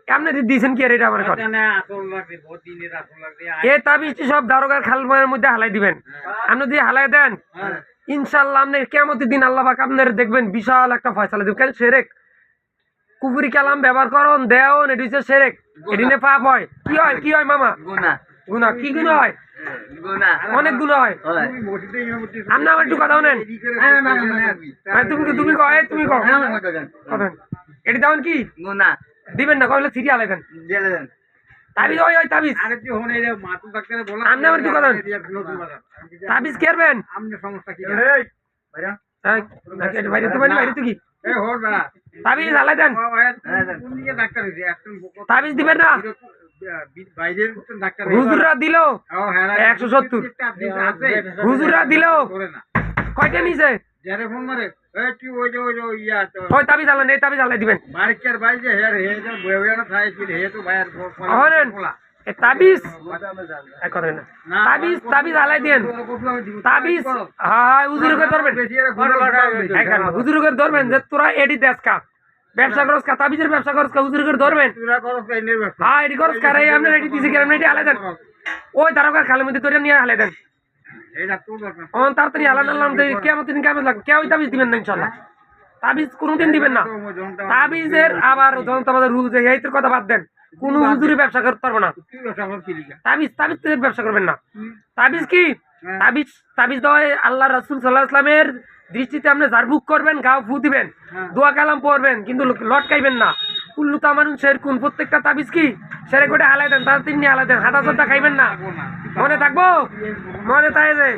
আপনি দিয়েছেন কি আর এটা আমার কথা এ তাবিজ সব দারোগার খালমায়ের মধ্যে হালাই দিবেন আপনি যদি হালাই দেন ইনশাল্লাহ আপনি কিয়ামতের দিন আল্লাহ পাক আপনার দেখবেন বিশাল একটা ফয়সালা দিবেন কেন শিরক কুফরি কালাম ব্যবহার করুন দেওন এটি হচ্ছে শিরক এটি নিয়ে পাপ হয় কি হয় মামা গুনাহ কি গুনাহ হয় অনেক গুনাহ হয় আপনি আমার একটু কথা বলেন তুমি কও তুমি কও এটি দেওয়ান কি দিবেন না কইলে সিটি হালাই দেন তাবিজ ওই তাবিজ আপনি আমার একটু কথা তাবিজ করবেন বাইরে তো বাইরে তো কি তাবিজ হালাই দেন তাবিজ দিবেন না হুজুররা দিল 170 হুজুররা দিল কয়টা নিছে ওই তাবিজ হালাই নেই তাবিজ হালাই দিবেন তাবিজ করেন না তাবিজ হালাই দেন তাবিজ হ্যাঁ হুজুরকে ধরবেন হুজুরকে ধরবেন যে তোরা এডি দেশ কা ব্যবসা করস কা তাবিজের ব্যবসা করস কা হুজুরকে ধরবেন হ্যাঁ এডি করস কা রে আপনি এডি দিছে কেন এডি হালাই দেন ওই দারোগার খালের মধ্যে ধরে নিয়ে হালাই দেন অন তাড়াতাড়ি হালান আল্লাহ কিয়ামতের দিন কিয়ামত লাগবে কেউ তাবিজ দিবেন না ইনশাআল্লাহ তাবিজ কোনোদিন দিবেন না তাবিজের আবার আমাদের রুল যে এইটার কথা বাদ দেন কোন হুজুরি ব্যবসা করতে পারবো না তাবিজ ব্যবসা করবেন না তাবিজ কি তাবিজ দেওয়া আল্লাহ রাসূল সাল্লাল্লাহু আলাইহি ওয়াসাল্লামের দৃষ্টিতে আপনি ঝাড়ফুঁক করবেন গাও ফু দিবেন দোয়া কালাম পড়বেন কিন্তু লটকাইবেন না কুল্লু তামানুন শের কোন প্রত্যেকটা তাবিজ কি সেরে করে হালাই দেন তার তিন হালাই দেন হাতা খাইবেন না মনে থাকবো মনে তাই যে